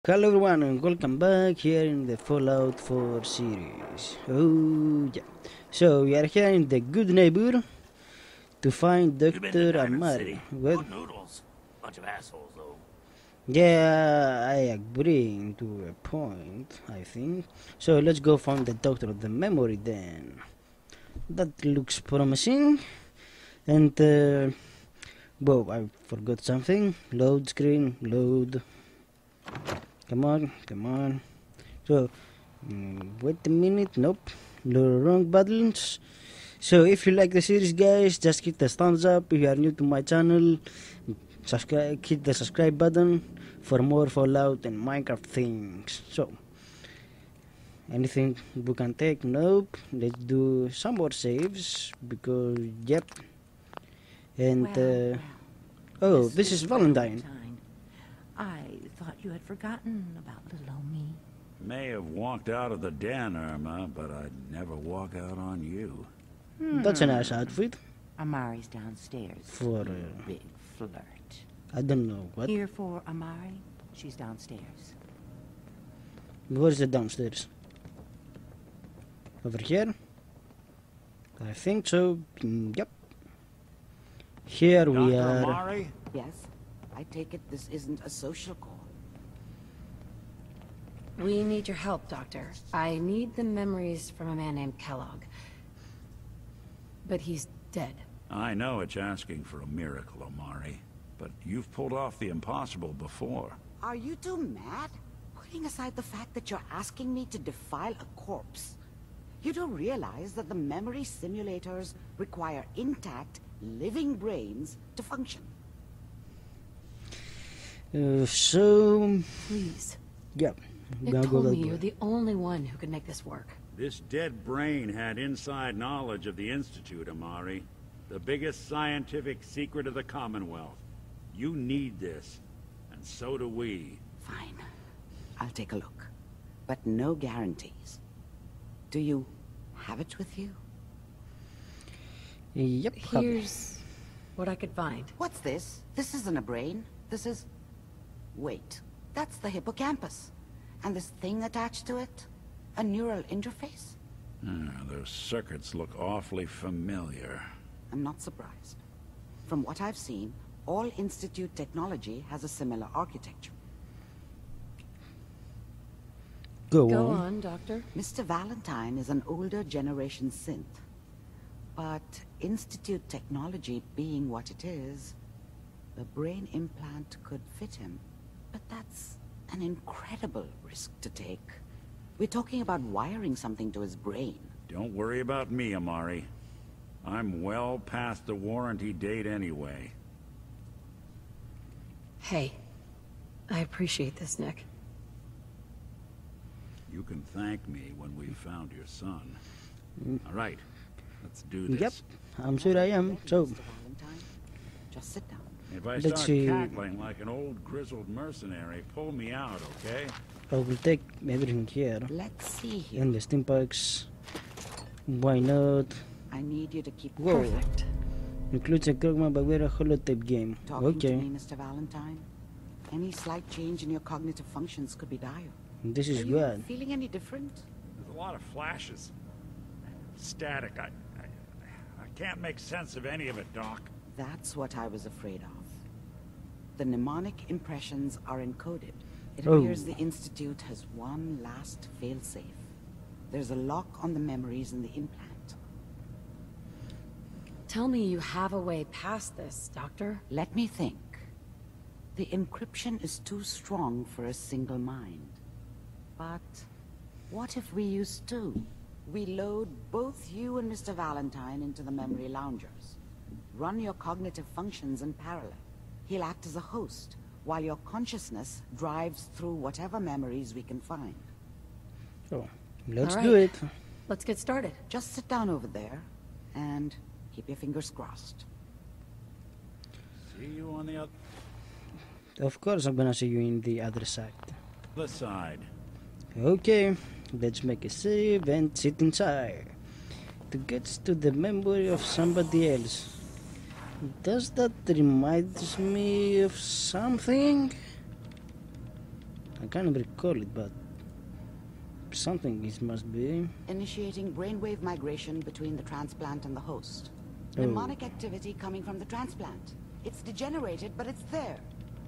Hello everyone and welcome back here in the Fallout 4 series. Oh yeah. So we are here in the good neighbor to find You been to Dr. Diamond Amari. City? Well, Good noodles. Bunch of assholes, though. yeah, I agree to a point, I think. So let's go find the Doctor of the Memory then. That looks promising. And, whoa, I forgot something. Load screen, load. Come on, come on. So, wait a minute, nope, the wrong buttons. So if you like the series, guys, just hit the thumbs up. If you are new to my channel, subscribe, hit the subscribe button for more Fallout and Minecraft things. So, anything we can take? Nope. Let's do some more saves because, yep. And, oh, this is Valentine. I thought you had forgotten about little old me. May have walked out of the den, Irma, but I'd never walk out on you. That's a nice outfit Amari's downstairs. for, Big flirt. I don't know what. Here for Amari? She's downstairs. Where's the downstairs? Over here? I think so. Yep. Here we Dr. are. Amari? Yes? I take it this isn't a social call. We need your help, Doctor. I need the memories from a man named Kellogg. But he's dead. I know it's asking for a miracle, Amari, but you've pulled off the impossible before. Are you two mad? Putting aside the fact that you're asking me to defile a corpse, you do realize that the memory simulators require intact, living brains to function. So, Please. yep. Nick Gonna go told that me way. you're the only one who can make this work. This dead brain had inside knowledge of the Institute, Amari. The biggest scientific secret of the Commonwealth. You need this, and so do we. Fine. I'll take a look. But no guarantees. Do you have it with you? Yep. Here's what I could find. What's this? This isn't a brain. This is... Wait. That's the hippocampus. And this thing attached to it? A neural interface? Those circuits look awfully familiar. I'm not surprised. From what I've seen, all Institute technology has a similar architecture. Go Go on. on, Doctor. Mr. Valentine is an older generation synth. But Institute technology being what it is, a brain implant could fit him. But that's an incredible risk to take. We're talking about wiring something to his brain. Don't worry about me, Amari. I'm well past the warranty date anyway. Hey, I appreciate this, Nick. You can thank me when we've found your son. All right, let's do this. Yep. I'm sure I am. So, Mr. Valentine, just sit down. If I Let's start see. cackling like an old grizzled mercenary, pull me out, okay? I will take everything here. Let's see here. And the steam packs. Why not? I need you to keep Whoa. Perfect. Includes a Krogman Bavera holotape game. talking to Okay. me, Mr. Valentine. Any slight change in your cognitive functions could be dire. This is Are you good. feeling any different? There's a lot of flashes. Static. I can't make sense of any of it, Doc. That's what I was afraid of. The mnemonic impressions are encoded. It Oh. appears the Institute has one last failsafe. There's a lock on the memories in the implant. Tell me you have a way past this, Doctor. Let me think. The encryption is too strong for a single mind. But what if we use two? We load both you and Mr. Valentine into the memory loungers. Run your cognitive functions in parallel. He'll act as a host, while your consciousness drives through whatever memories we can find. So, let's All do right. it. Let's get started. Just sit down over there, and keep your fingers crossed. See you on the Of course, I'm gonna see you in the other side. other side. Okay, let's make a save and sit inside. To get to the memory of somebody else. Does that remind me of something? I can't recall it, but something it must be. Initiating brainwave migration between the transplant and the host. Oh. Mnemonic activity coming from the transplant. It's degenerated, but it's there.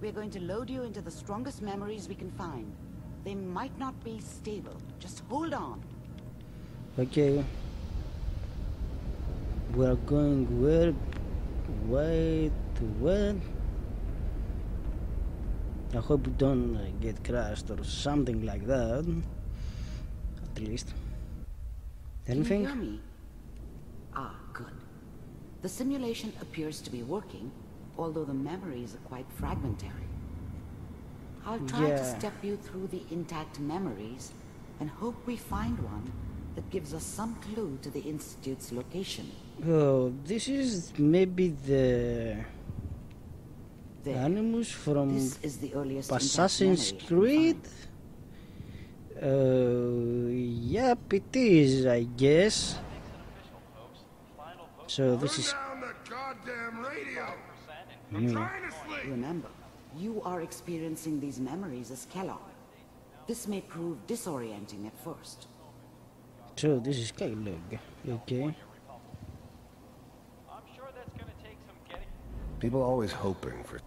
We're going to load you into the strongest memories we can find. They might not be stable. Just hold on. Okay. We are going where? Wait, what? I hope we don't get crashed or something like that. At least. Anything? Can you hear me? Ah, good. The simulation appears to be working, although the memories are quite fragmentary. I'll try to step you through the intact memories and hope we find one that gives us some clue to the Institute's location. Oh, this is maybe the There. Animus from This is the earliest intact Assassin's memory I can Creed? find. Yep, it is, I guess. So this is... Turn down the goddamn radio! Hmm. I'm trying to sleep! Remember, you are experiencing these memories as Kellogg. This may prove disorienting at first. So this is Kellogg, okay. People always hoping for...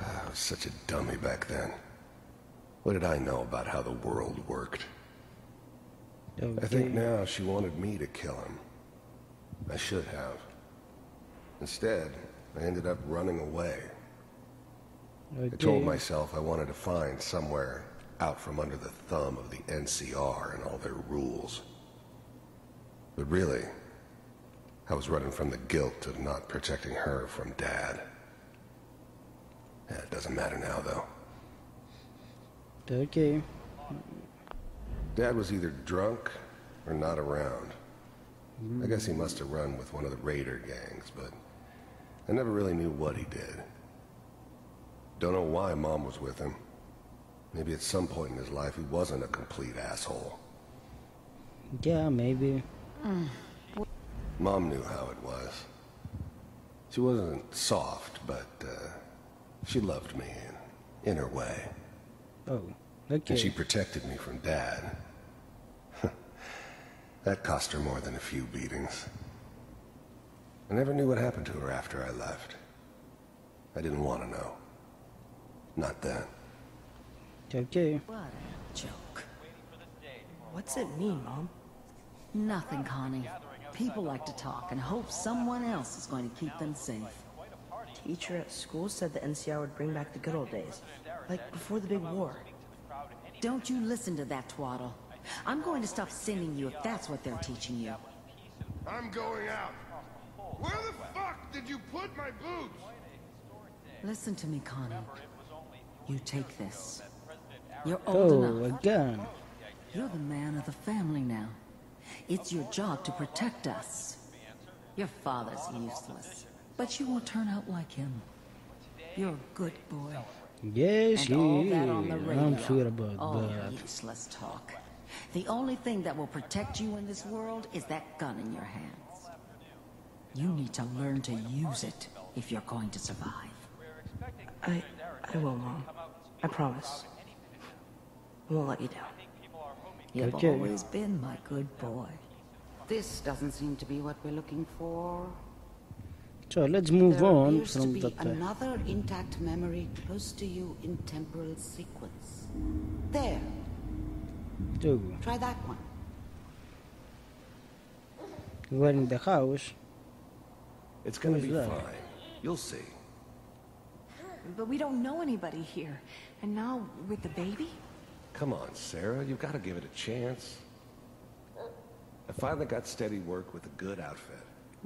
I was such a dummy back then. What did I know about how the world worked? I think now she wanted me to kill him. I should have. Instead, I ended up running away. I told myself I wanted to find somewhere out from under the thumb of the NCR and all their rules. But really, I was running from the guilt of not protecting her from Dad. Yeah, it doesn't matter now, though. Okay. Dad was either drunk or not around. I guess he must have run with one of the raider gangs, but I never really knew what he did. Don't know why Mom was with him. Maybe at some point in his life he wasn't a complete asshole. Yeah, maybe. Mom knew how it was. She wasn't soft, but she loved me in her way. Oh, okay. And she protected me from Dad. That cost her more than a few beatings. I never knew what happened to her after I left. I didn't want to know. Not then. Okay. What a joke. What's it mean, Mom? Nothing, Connie. People like to talk and hope someone else is going to keep them safe. Teacher at school said the NCR would bring back the good old days. Like before the big war. Don't you listen to that twaddle. I'm going to stop sending you if that's what they're teaching you. I'm going out. Where the fuck did you put my boots? Listen to me, Connie. You take this. You're old Oh, enough. again. You're the man of the family now. It's your job to protect us. Your father's useless, but you won't turn out like him. You're a good boy. Yes, And all he that on the is. radio. I'm sure about Oh, that. useless talk. The only thing that will protect you in this world is that gun in your hands. You need to learn to use it if you're going to survive. I will, Mom. I promise. I won't let you down. You've Okay. always been my good boy. This doesn't seem to be what we're looking for. So let's move There on appears to from be that. another intact memory close to you in temporal sequence. There. Oh, Try that one. we're in the house. It's gonna Who's be that? fine. You'll see. But we don't know anybody here. And now, with the baby? Come on, Sarah. You've got to give it a chance. I finally got steady work with a good outfit.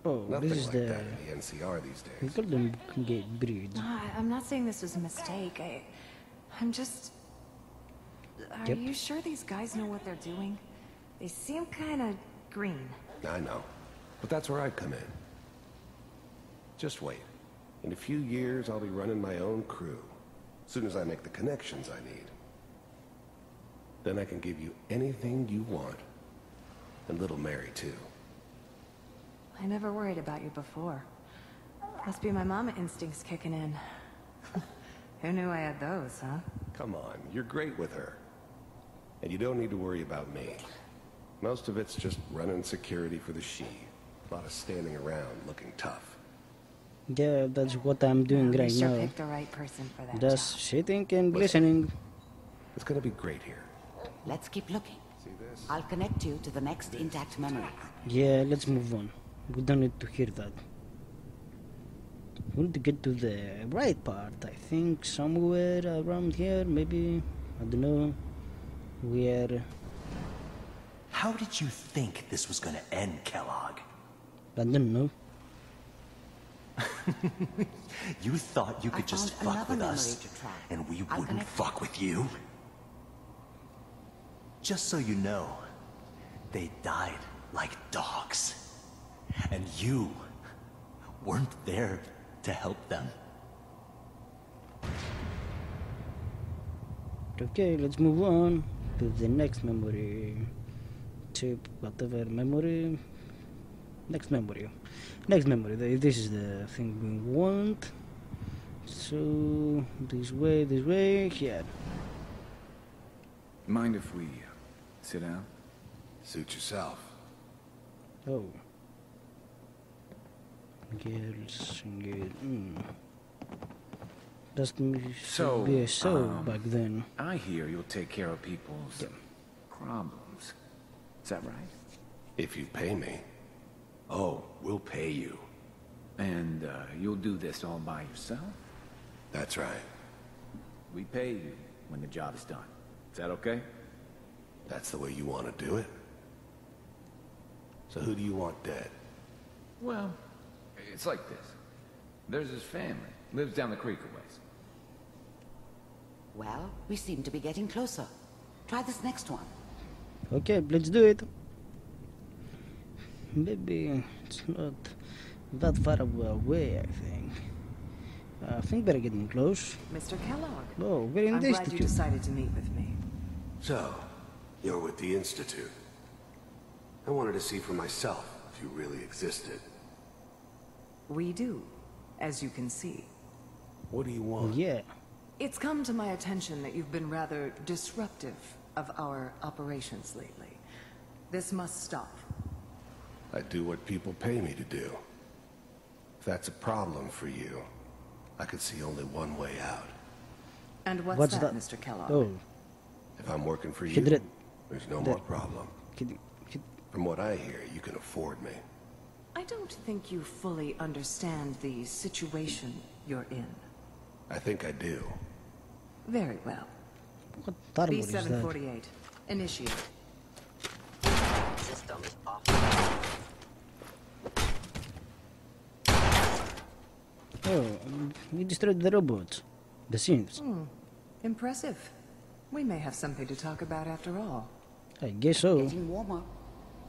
Oh, Nothing this is like the... that in the NCR these We days. call them gate breeds. I'm not saying this was a mistake. I'm just... Are Yep. you sure these guys know what they're doing? They seem kind of green. I know. But that's where I come in. Just wait. In a few years, I'll be running my own crew. As soon as I make the connections I need. Then I can give you anything you want. And little Mary, too. I never worried about you before. Must be my mama instincts kicking in. Who knew I had those, huh? Come on, you're great with her. And you don't need to worry about me. Most of it's just running security for the she. A lot of standing around looking tough. Yeah, that's what I'm doing right You sure now. picked the right person for that Just job. sitting and listening. It's gonna be great here. Let's keep looking. See this? I'll connect you to the next intact memory. Yeah, let's move on. We don't need to hear that. We need to get to the right part. I think somewhere around here, maybe. I don't know. Where. How did you think this was gonna end, Kellogg? I don't know. You thought you could just found fuck another with memory us, to track. and we I'll wouldn't connect- fuck with you? Just so you know, they died like dogs. And you weren't there to help them. Okay, let's move on to the next memory. Chip, whatever memory. Next memory. Next memory. This is the thing we want. So, this way, here. Mind if we sit down? Suit yourself. Oh. Girls, Just be a show back then. I hear you'll take care of people's problems. Is that right? If you pay me. Oh, we'll pay you. And you'll do this all by yourself? That's right. We pay you when the job is done. Is that okay? That's the way you want to do it? So who do you want dead? Well, it's like this. There's his family. Lives down the creek a ways. Well, we seem to be getting closer. Try this next one. Okay, let's do it. Maybe it's not that far away, I think. I think we're getting close. Mr. Kellogg. Oh, we're in I'm the glad you institute. decided to meet with me. So, you're with the Institute. I wanted to see for myself if you really existed. We do, as you can see. What do you want? Yeah. It's come to my attention that you've been rather disruptive of our operations lately. This must stop. I do what people pay me to do. If that's a problem for you, I could see only one way out. And What's that, that? Mr. Kellogg? Oh, If I'm working for you, Hidret. there's no more problem. kid. From what I hear, you can afford me. I don't think you fully understand the situation you're in. I think I do. Very well. What armor is that? B-748. Initiate. System off. Oh, we destroyed the robots. The synths. Impressive. We may have something to talk about after all. I guess so. Getting warmer.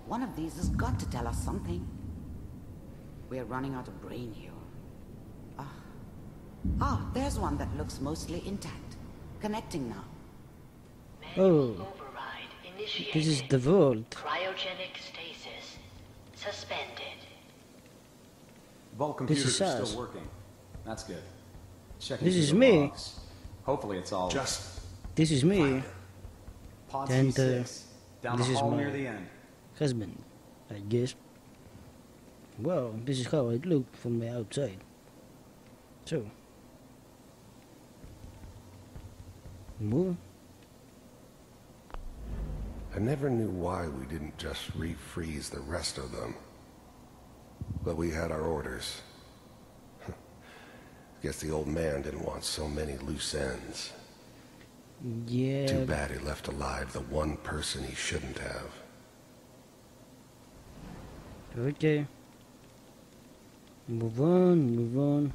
One of these has got to tell us something. We're running out of brain here. There's one that looks mostly intact. Connecting now. Oh, Override initiated. this is the vault. Cryogenic stasis suspended. Vault This computers is are us. still working. That's good. Checking This through is the me. logs. Hopefully it's all Just This is me, Pod and, C6 down this the is hall my- near the end. husband, I guess. Well, this is how it looked from the outside. So, move. I never knew why we didn't just refreeze the rest of them. But we had our orders. Guess the old man didn't want so many loose ends. Yeah. Too bad he left alive the one person he shouldn't have. Okay. Move on, move on.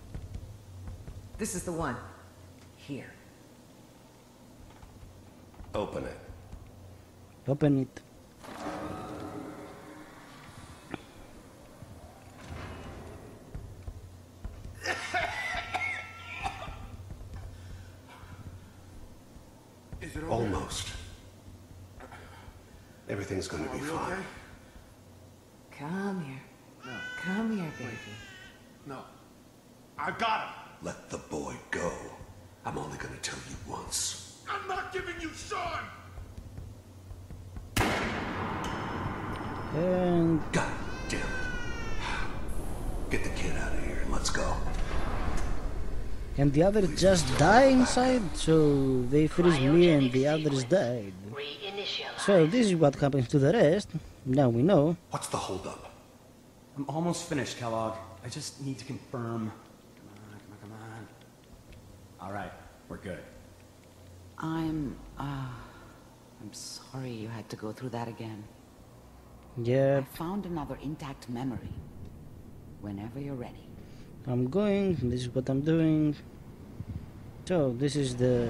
This is the one. Here. Open it. Open it. Is it almost? Everything's gonna be fine. Come here. No. Come here, baby. No. I got him. Let the boy go. I'm only gonna tell you once. I'm not giving you Sean! And God damn it. Get the kid out of here and let's go. and the others just die inside, so they freeze me and the others died. So this is what happens to the rest. Now we know. What's the holdup? I'm almost finished, Kellogg. I just need to confirm. Come on. All right, we're good. I'm sorry you had to go through that again. Yeah, I found another intact memory. Whenever you're ready. I'm going. This is what I'm doing. So this is the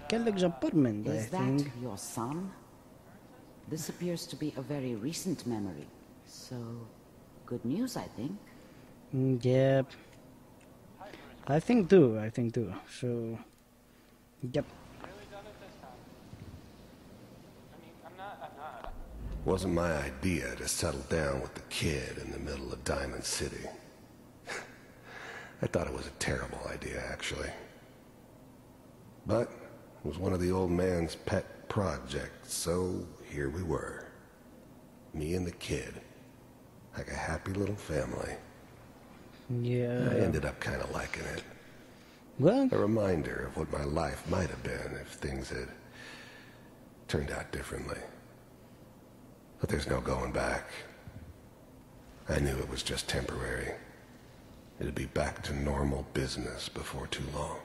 Kellogg's apartment, I Is that think. your son? This appears to be a very recent memory. So, good news, I think. Yep. I think too. So, yep. Wasn't my idea to settle down with the kid in the middle of Diamond City. I thought it was a terrible idea, actually. But it was one of the old man's pet projects, so here we were. Me and the kid. Like a happy little family. Yeah. I ended up kind of liking it. Well, A reminder of what my life might have been if things had turned out differently. But there's no going back. I knew it was just temporary. It'd be back to normal business before too long.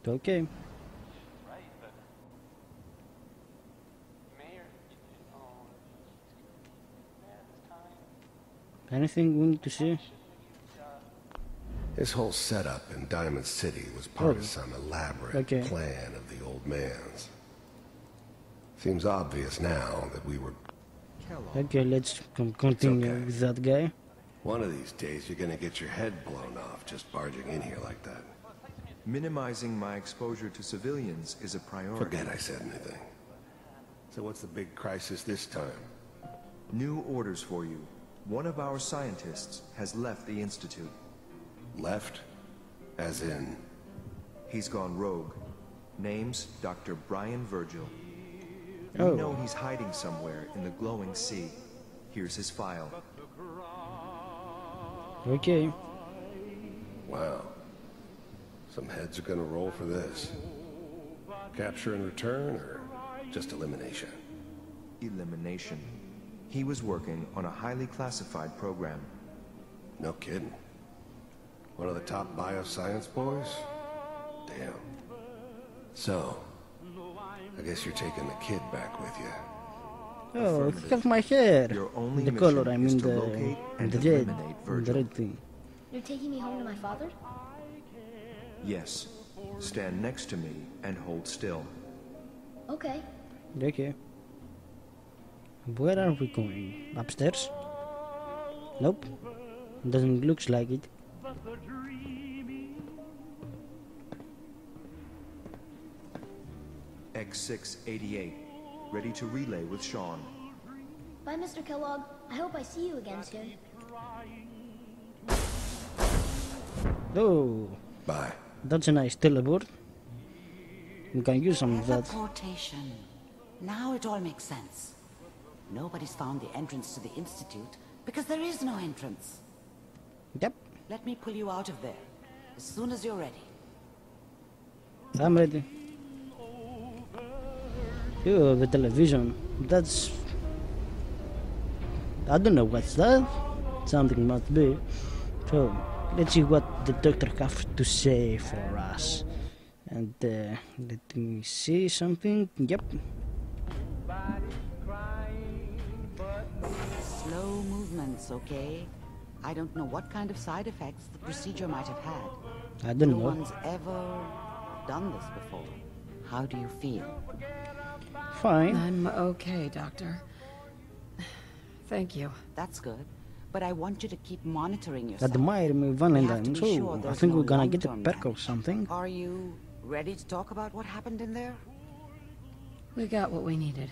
okay. Anything we need to see? This whole setup in Diamond City was part of some elaborate plan of the old man's. Seems obvious now that we were... Okay, let's continue with that guy. One of these days you're gonna get your head blown off just barging in here like that. Minimizing my exposure to civilians is a priority. Forget I said anything. So what's the big crisis this time? New orders for you. One of our scientists has left the Institute. Left? As in? He's gone rogue. Name's Dr. Brian Virgil. Oh. We know he's hiding somewhere in the glowing sea. Here's his file. Okay. Wow. Some heads are gonna roll for this. Capture and return, or just elimination? Elimination. He was working on a highly classified program. No kidding. One of the top bioscience boys? Damn. So, I guess you're taking the kid back with you. Oh, look at my hair. Your only The color, I mission is mean to locate and the red, eliminate the Virgil. red thing. You're taking me home to my father? Yes. Stand next to me and hold still. Okay. Okay. Where are we going? Upstairs? Nope. Doesn't look like it. X688. Ready to relay with Sean. Bye, Mr. Kellogg. I hope I see you again soon. Oh. Bye. That's a nice teleport. We can use some of that. Teleportation. Now it all makes sense. Nobody's found the entrance to the Institute because there is no entrance. Yep. Let me pull you out of there as soon as you're ready. I'm ready. Oh, the television. That's... I don't know what's that. Something must be. So, let's see what the doctor has to say for us. And let me see something. Yep. Slow movements, okay? I don't know what kind of side effects the procedure might have had. I don't no know. one's ever done this before. How do you feel? Fine. I'm okay, Doctor. Thank you. That's good. But I want you to keep monitoring yourself. Admire me, Valentine. So, sure I there's think no we're gonna get a long-term perk or damage. something. Are you ready to talk about what happened in there? We got what we needed.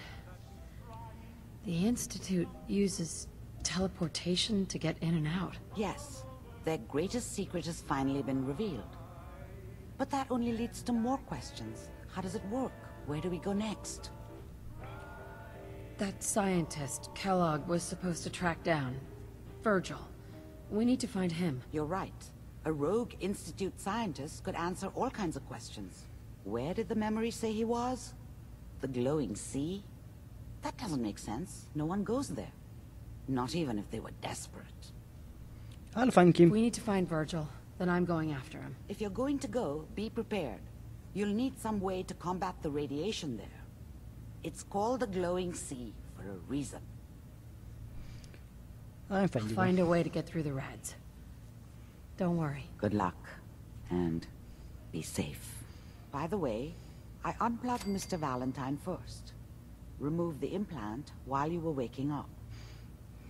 The Institute uses teleportation to get in and out. Yes. Their greatest secret has finally been revealed. But that only leads to more questions. How does it work? Where do we go next? That scientist Kellogg was supposed to track down. Virgil. We need to find him. You're right. A rogue Institute scientist could answer all kinds of questions. Where did the memory say he was? The glowing sea? That doesn't make sense. No one goes there. Not even if they were desperate. I'll find him. We need to find Virgil. Then I'm going after him. If you're going to go, be prepared. You'll need some way to combat the radiation there. It's called the glowing sea for a reason. I'll find you. Find a way to get through the reds. Don't worry. Good luck. And be safe. By the way, I unplugged Mr. Valentine first. Removed the implant while you were waking up.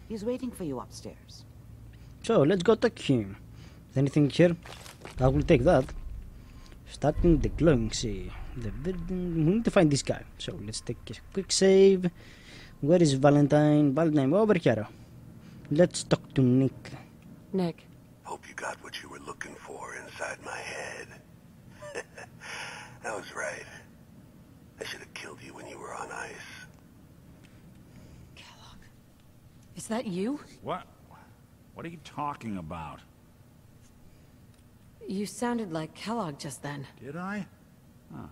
He's waiting for you upstairs. So, let's go talk to him. Is anything here? I will take that. Starting the glowing sea. We need to find this guy. So, let's take a quick save. Where is Valentine? Valentine, over here. Let's talk to Nick. Nick. Hope you got what you were looking for inside my head. I was right. I should have killed you when you were on ice. Kellogg. Is that you? What? What are you talking about? You sounded like Kellogg just then. Did I? Huh.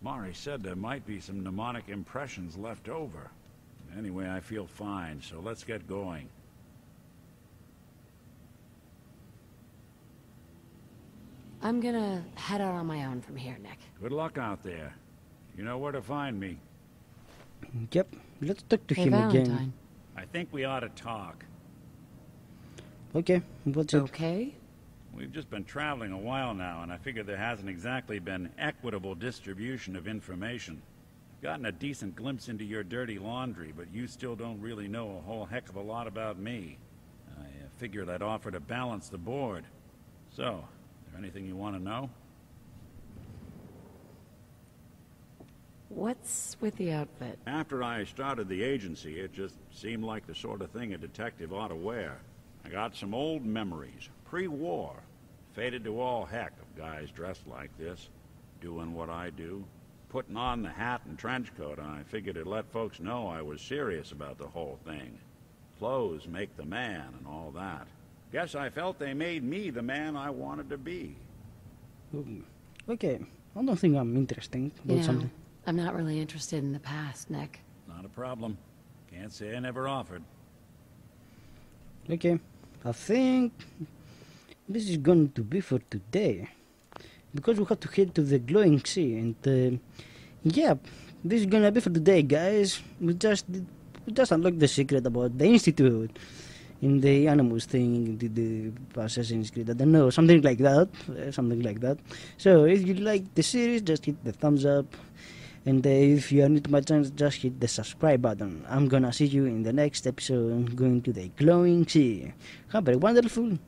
Mari said there might be some mnemonic impressions left over. Anyway, I feel fine, so let's get going. I'm gonna head out on my own from here, Nick. Good luck out there. You know where to find me. Yep, let's talk to Hey, him Valentine. again. I think we ought to talk. Okay, what's it? Okay? We've just been traveling a while now, and I figure there hasn't exactly been equitable distribution of information. I've gotten a decent glimpse into your dirty laundry, but you still don't really know a whole heck of a lot about me. I figured I'd offer to balance the board. So, is there anything you want to know? What's with the outfit? After I started the agency, it just seemed like the sort of thing a detective ought to wear. I got some old memories, pre-war. Faded to all heck of guys dressed like this, doing what I do. Putting on the hat and trench coat, and I figured it'd let folks know I was serious about the whole thing. Clothes make the man and all that. Guess I felt they made me the man I wanted to be. Okay, I don't think I'm interesting about something. I'm not really interested in the past, Nick. Not a problem. Can't say I never offered. Okay, I think this is going to be for today. Because we have to head to the glowing sea, and yeah, this is gonna be for today, guys. We just unlocked the secret about the Institute in the Animus thing, the Assassin's Creed. I don't know, something like that. So if you like the series, just hit the thumbs up, and if you are new to my channel, just hit the subscribe button. I'm gonna see you in the next episode, going to the glowing sea. Have a wonderful